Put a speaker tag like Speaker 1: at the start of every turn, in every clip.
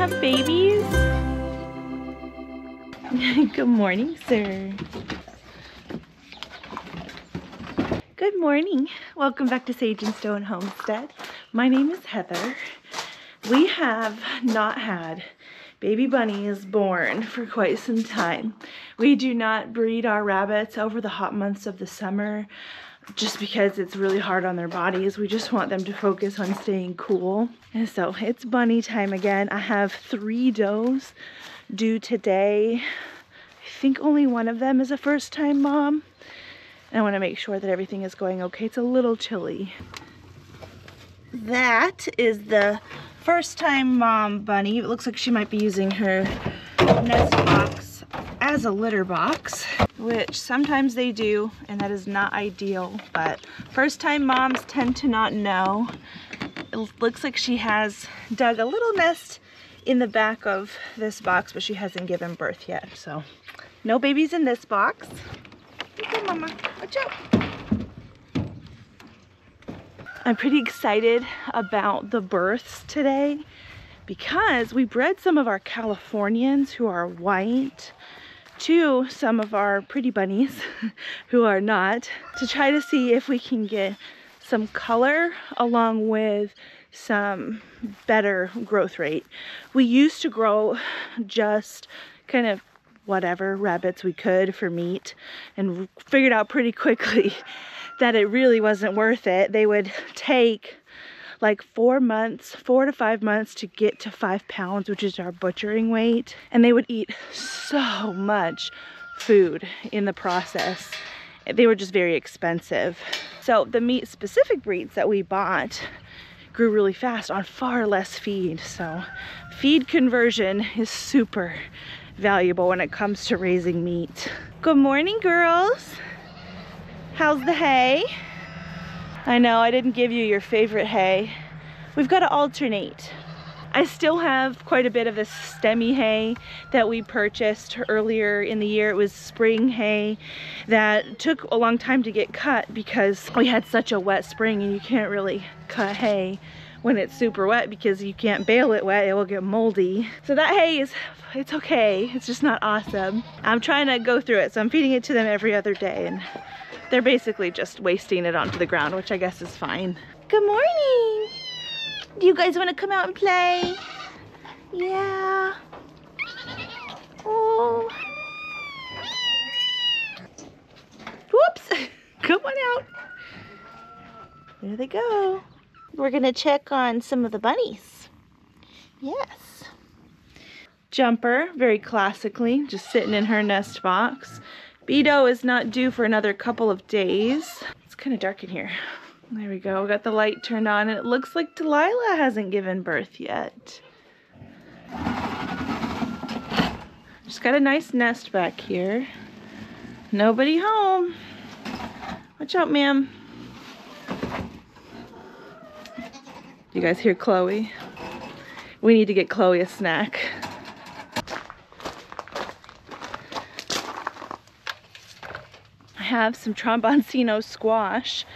Speaker 1: have babies? Good morning, sir. Good morning. Welcome back to Sage and Stone Homestead. My name is Heather. We have not had baby bunnies born for quite some time. We do not breed our rabbits over the hot months of the summer just because it's really hard on their bodies. We just want them to focus on staying cool. And so it's bunny time again. I have 3 does due today. I think only one of them is a first-time mom. And I want to make sure that everything is going okay. It's a little chilly. That is the first-time mom bunny. It looks like she might be using her nest box as a litter box, which sometimes they do, and that is not ideal, but first-time moms tend to not know. It looks like she has dug a little nest in the back of this box, but she hasn't given birth yet, so no babies in this box. Okay, mama, watch out. I'm pretty excited about the births today because we bred some of our Californians who are white to some of our pretty bunnies who are not, to try to see if we can get some color along with some better growth rate. We used to grow just kind of whatever rabbits we could for meat and figured out pretty quickly that it really wasn't worth it. They would take like 4 to 5 months to get to 5 pounds, which is our butchering weight. And they would eat so much food in the process. They were just very expensive. So the meat specific breeds that we bought grew really fast on far less feed. So feed conversion is super valuable when it comes to raising meat. Good morning, girls. How's the hay? I know I didn't give you your favorite hay. We've got to alternate. I still have quite a bit of this stemmy hay that we purchased earlier in the year. It was spring hay that took a long time to get cut because we had such a wet spring, and you can't really cut hay when it's super wet because you can't bale it wet, it will get moldy. So that hay it's okay, it's just not awesome. I'm trying to go through it, so I'm feeding it to them every other day, and they're basically just wasting it onto the ground, which I guess is fine. Good morning! Do you guys want to come out and play? Yeah. Oh. Whoops! Come on out. There they go. We're gonna check on some of the bunnies. Yes. Jumper, very classically, just sitting in her nest box. Beto is not due for another couple of days. It's kind of dark in here. There we go, we got the light turned on, and it looks like Delilah hasn't given birth yet. Just got a nice nest back here. Nobody home. Watch out, ma'am. You guys hear Chloe? We need to get Chloe a snack. I have some tromboncino squash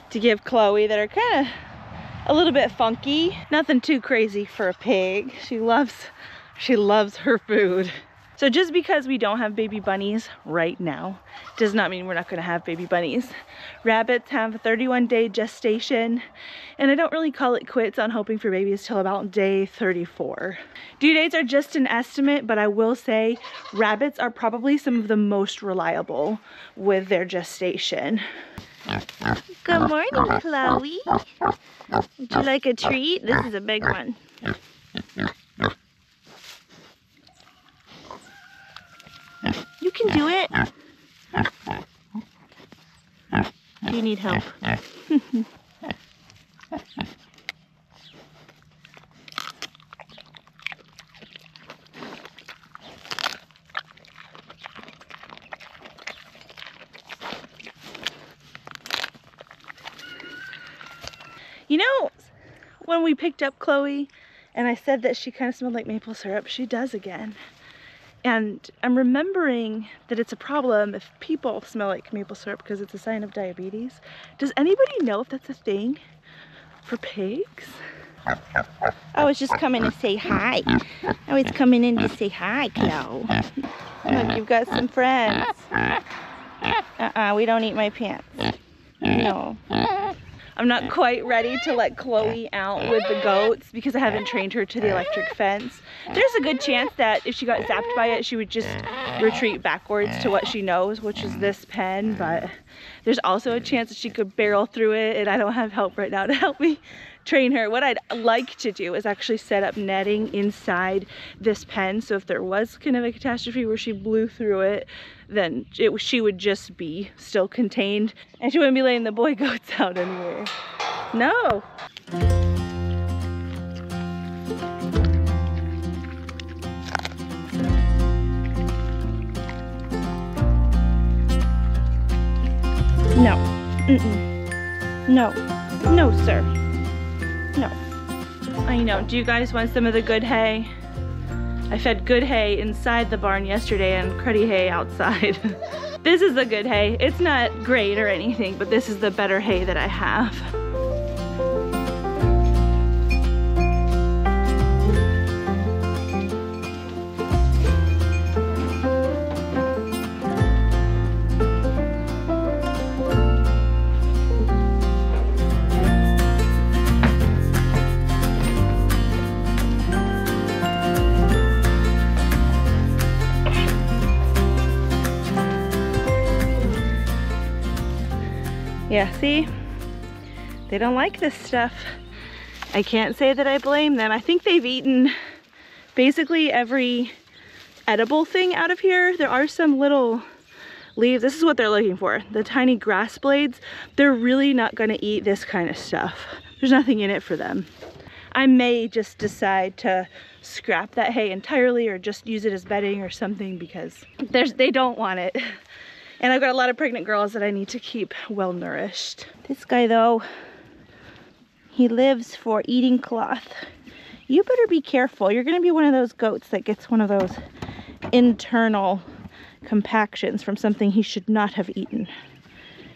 Speaker 1: to give Chloe that are kind of a little bit funky. Nothing too crazy for a pig. She loves her food. So just because we don't have baby bunnies right now does not mean we're not going to have baby bunnies. Rabbits have a 31-day gestation, and I don't really call it quits on hoping for babies till about day 34. Due dates are just an estimate, but I will say rabbits are probably some of the most reliable with their gestation. Good morning, Chloe. Would you like a treat? This is a big one. You can do it. Do you need help? You know, when we picked up Chloe and I said that she kind of smelled like maple syrup, she does again. And I'm remembering that it's a problem if people smell like maple syrup because it's a sign of diabetes. Does anybody know if that's a thing for pigs? I was just coming to say hi. I was coming in to say hi, Chloe. Look, you've got some friends. We don't eat my pants. No. I'm not quite ready to let Chloe out with the goats because I haven't trained her to the electric fence. There's a good chance that if she got zapped by it, she would just retreat backwards to what she knows, which is this pen, but there's also a chance that she could barrel through it, and I don't have help right now to help me train her. What I'd like to do is actually set up netting inside this pen, so if there was kind of a catastrophe where she blew through it, then she would just be still contained and she wouldn't be letting the boy goats out anywhere. No. No. No. No, sir. No. I know. Do you guys want some of the good hay? I fed good hay inside the barn yesterday and cruddy hay outside. This is the good hay. It's not great or anything, but this is the better hay that I have. Yeah, see? They don't like this stuff. I can't say that I blame them. I think they've eaten basically every edible thing out of here. There are some little leaves. This is what they're looking for. The tiny grass blades. They're really not gonna eat this kind of stuff. There's nothing in it for them. I may just decide to scrap that hay entirely or just use it as bedding or something because they don't want it. And I've got a lot of pregnant girls that I need to keep well nourished. This guy though, he lives for eating cloth. You better be careful. You're gonna be one of those goats that gets one of those internal compactions from something he should not have eaten.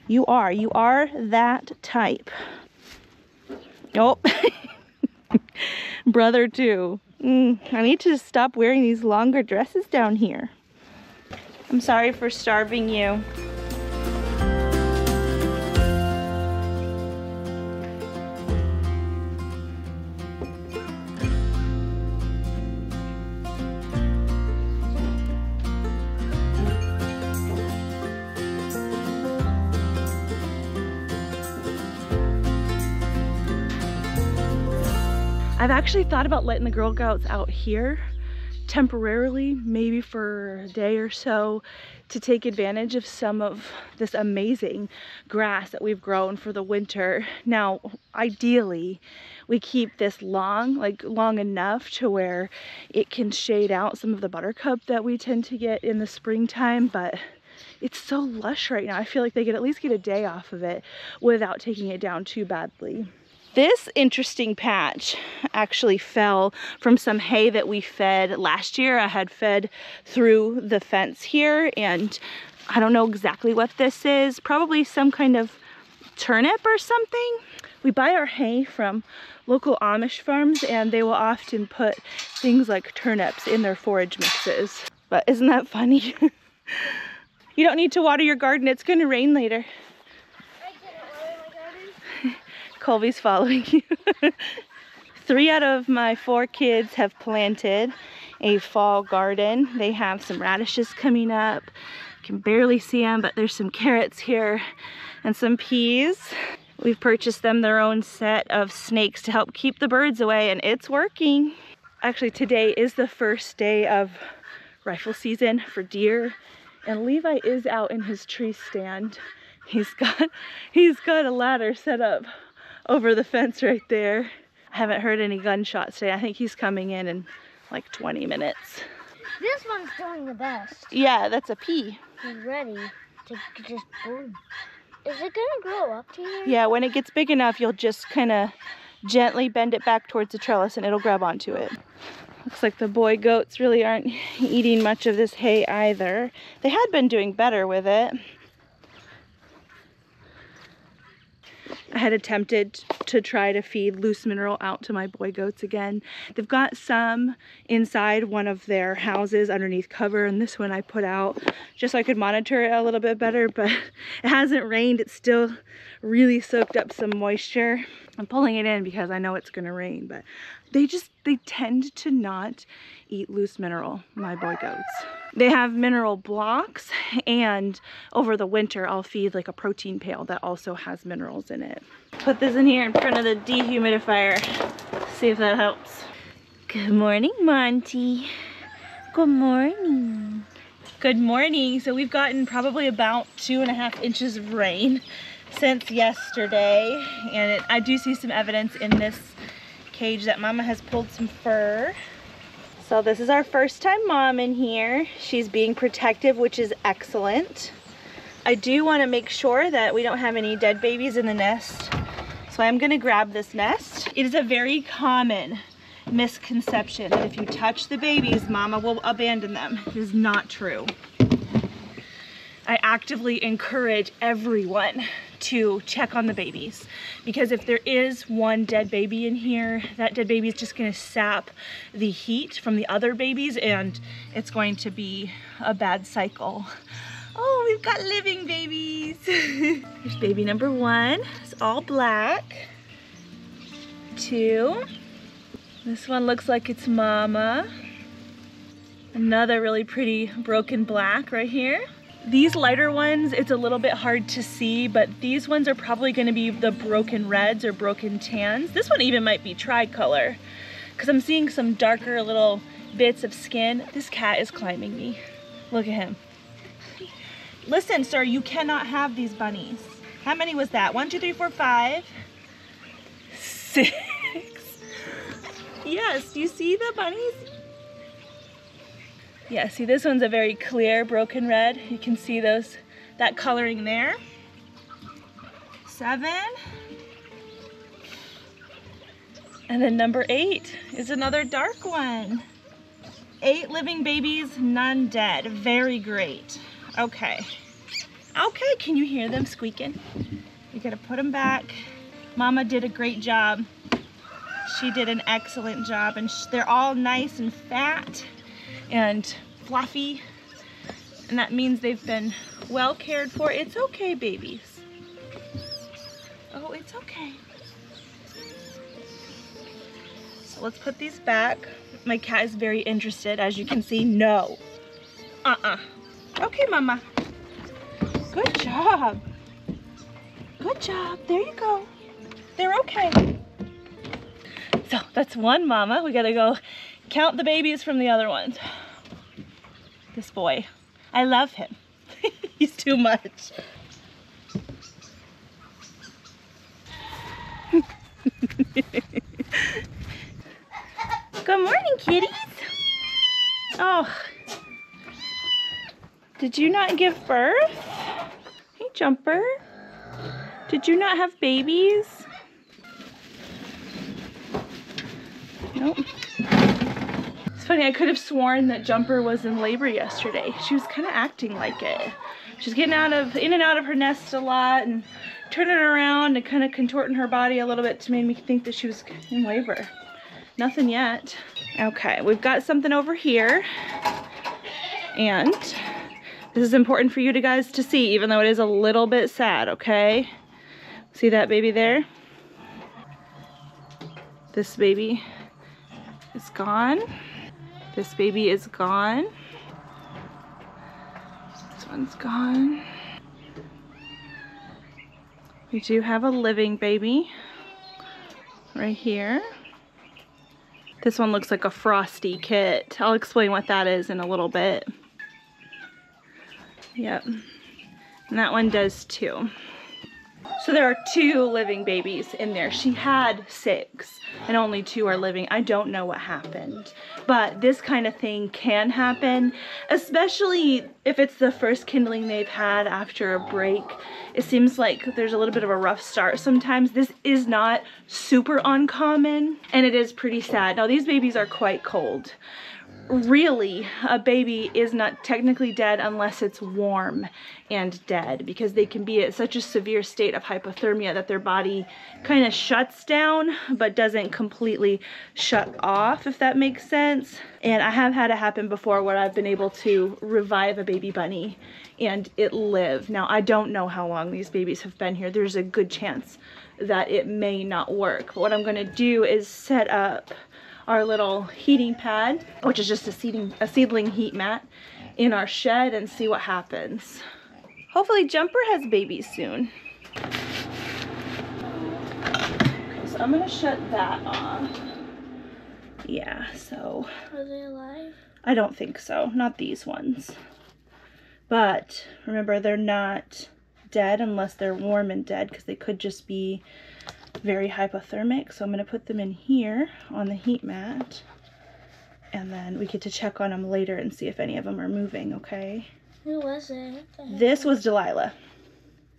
Speaker 1: You are that type. Oh, brother too. I need to stop wearing these longer dresses down here. I'm sorry for starving you. I've actually thought about letting the girl goats out here temporarily, maybe for a day or so, to take advantage of some of this amazing grass that we've grown for the winter. Now, ideally, we keep this long enough to where it can shade out some of the buttercup that we tend to get in the springtime, but it's so lush right now. I feel like they could at least get a day off of it without taking it down too badly. This interesting patch actually fell from some hay that we fed last year. I had fed through the fence here, and I don't know exactly what this is. Probably some kind of turnip or something. We buy our hay from local Amish farms, and they will often put things like turnips in their forage mixes. But isn't that funny? You don't need to water your garden. It's going to rain later. Colby's following you. 3 out of my 4 kids have planted a fall garden. They have some radishes coming up. You can barely see them, but there's some carrots here and some peas. We've purchased them their own set of snakes to help keep the birds away, and it's working. Actually, today is the first day of rifle season for deer, and Levi is out in his tree stand. He's got a ladder set up over the fence right there. I haven't heard any gunshots today. I think he's coming in like 20 minutes.
Speaker 2: This one's doing the best.
Speaker 1: Yeah, that's a pea.
Speaker 2: He's ready to just boom. Is it gonna grow up to here?
Speaker 1: Yeah, when it gets big enough, you'll just kind of gently bend it back towards the trellis and it'll grab onto it. Looks like the boy goats really aren't eating much of this hay either. They had been doing better with it. I had attempted to try to feed loose mineral out to my boy goats again. They've got some inside one of their houses underneath cover, and this one I put out just so I could monitor it a little bit better, but it hasn't rained. It's still really soaked up some moisture. I'm pulling it in because I know it's gonna rain, but they tend to not eat loose mineral, my boy goats. They have mineral blocks, and over the winter I'll feed like a protein pail that also has minerals in it. Put this in here in front of the dehumidifier. See if that helps. Good morning, Monty. Good morning. Good morning. So we've gotten probably about 2.5 inches of rain since yesterday, and I do see some evidence in this cage that Mama has pulled some fur. So this is our first time Mom in here. She's being protective, which is excellent. I do want to make sure that we don't have any dead babies in the nest, so I'm going to grab this nest. It is a very common misconception that if you touch the babies, Mama will abandon them. It is not true. I actively encourage everyone to check on the babies, because if there is one dead baby in here, that dead baby is just going to sap the heat from the other babies, and it's going to be a bad cycle. Oh, we've got living babies. Here's baby number 1. It's all black. 2. This one looks like it's Mama. Another really pretty broken black right here. These lighter ones, it's a little bit hard to see, but these ones are probably going to be the broken reds or broken tans. This one even might be tricolor, because I'm seeing some darker little bits of skin. This cat is climbing me. Look at him. Listen, sir, you cannot have these bunnies. How many was that? 1, 2, 3, 4, 5, 6. Yes, do you see the bunnies? Yeah, see, this one's a very clear broken red. You can see that coloring there. 7. And then number 8 is another dark one. 8 living babies, none dead. Very great. Okay. Okay, can you hear them squeaking? We gotta put them back. Mama did a great job. She did an excellent job, and they're all nice and fat and fluffy, and that means they've been well cared for. It's okay, babies. Oh, it's okay. So let's put these back. My cat is very interested, as you can see. No. Okay, Mama. Good job. Good job. There you go. They're okay. So that's one Mama. We gotta go count the babies from the other ones. This boy, I love him. He's too much. Good morning, kitties. Oh, did you not give birth? Hey, Jumper. Did you not have babies? Nope. It's funny, I could have sworn that Jumper was in labor yesterday. She was kind of acting like it. She's getting in and out of her nest a lot and turning around and kind of contorting her body a little bit to make me think that she was in labor. Nothing yet. Okay, we've got something over here, and this is important for you guys to see, even though it is a little bit sad, okay? See that baby there? This baby is gone. This baby is gone. This one's gone. We do have a living baby right here. This one looks like a frosty kit. I'll explain what that is in a little bit. Yep. And that one does too. So there are 2 living babies in there. She had 6 and only 2 are living. I don't know what happened, but this kind of thing can happen, especially if it's the first kindling they've had after a break. It seems like there's a little bit of a rough start sometimes. This is not super uncommon, and it is pretty sad. Now these babies are quite cold. really, a baby is not technically dead unless it's warm and dead, because they can be at such a severe state of hypothermia that their body kind of shuts down but doesn't completely shut off, if that makes sense. And I have had it happen before where I've been able to revive a baby bunny and it lived. Now, I don't know how long these babies have been here. There's a good chance that it may not work. But what I'm gonna do is set up our little heating pad, which is just a seedling heat mat, in our shed and see what happens. Hopefully Jumper has babies soon. Okay, so I'm gonna shut that off. Yeah, so.
Speaker 2: Are they alive?
Speaker 1: I don't think so, not these ones. But remember, they're not dead unless they're warm and dead, because they could just be very hypothermic. So I'm going to put them in here on the heat mat, and then we get to check on them later and see if any of them are moving, okay?
Speaker 2: Who was it?
Speaker 1: This was Delilah.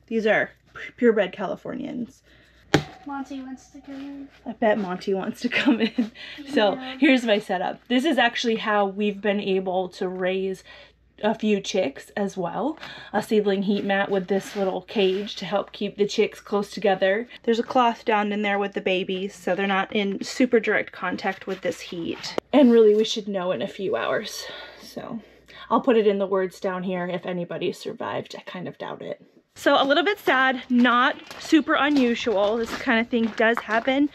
Speaker 1: These are purebred Californians.
Speaker 2: Monty wants to come in.
Speaker 1: I bet Monty wants to come in. So here's my setup. This is actually how we've been able to raise a few chicks as well. A seedling heat mat with this little cage to help keep the chicks close together. There's a cloth down in there with the babies, so they're not in super direct contact with this heat. And really, we should know in a few hours. So I'll put it in the words down here if anybody survived. I kind of doubt it. So a little bit sad, not super unusual. This kind of thing does happen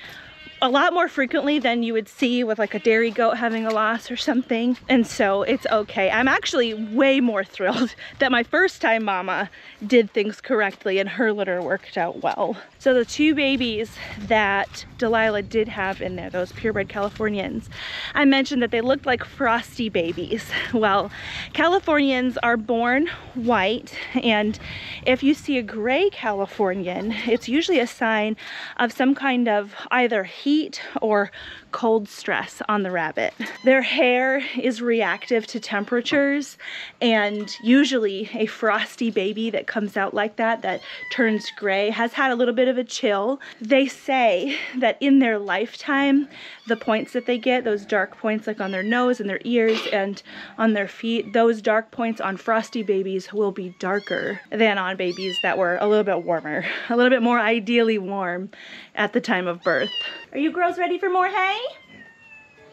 Speaker 1: a lot more frequently than you would see with like a dairy goat having a loss or something. And so it's okay. I'm actually way more thrilled that my first time mama did things correctly and her litter worked out well. So the two babies that Delilah did have in there, those purebred Californians, I mentioned that they looked like frosty babies. Well, Californians are born white, and if you see a gray Californian, it's usually a sign of some kind of either heat or cold stress on the rabbit. Their hair is reactive to temperatures, and usually a frosty baby that comes out like that, that turns gray, has had a little bit of a chill. They say that in their lifetime, the points that they get, those dark points like on their nose and their ears and on their feet, those dark points on frosty babies will be darker than on babies that were a little bit warmer, a little bit more ideally warm at the time of birth. Are you girls ready for more hay?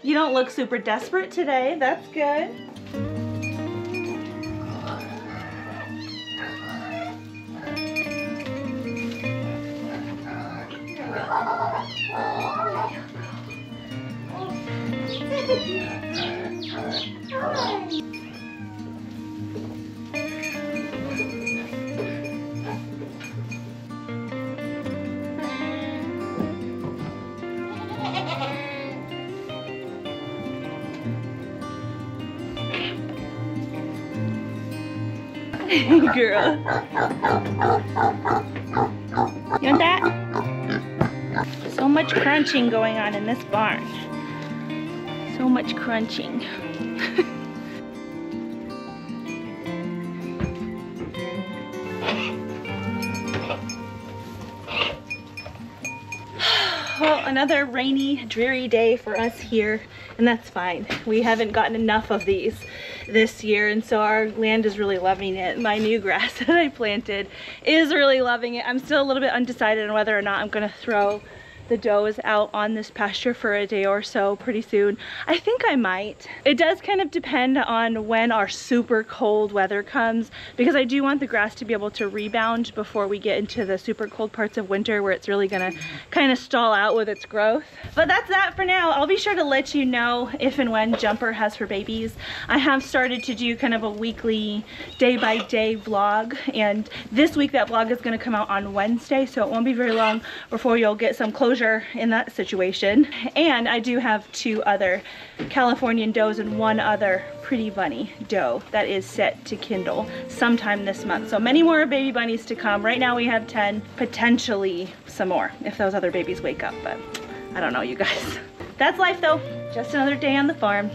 Speaker 1: You don't look super desperate today. That's good. Girl. You want that? So much crunching going on in this barn. So much crunching. Well, another rainy, dreary day for us here, and that's fine. We haven't gotten enough of these this year, and so our land is really loving it. My new grass that I planted is really loving it. I'm still a little bit undecided on whether or not I'm gonna throw the does out on this pasture for a day or so pretty soon. I think I might. It does kind of depend on when our super cold weather comes, because I do want the grass to be able to rebound before we get into the super cold parts of winter where it's really gonna kind of stall out with its growth. But that's that for now. I'll be sure to let you know if and when Jumper has her babies. I have started to do kind of a weekly day-by-day vlog, and this week that vlog is gonna come out on Wednesday, so it won't be very long before you'll get some closure in that situation. And I do have 2 other Californian does and 1 other pretty bunny doe that is set to kindle sometime this month. So many more baby bunnies to come. Right now we have 10, potentially some more if those other babies wake up, but I don't know, you guys. That's life though, just another day on the farm.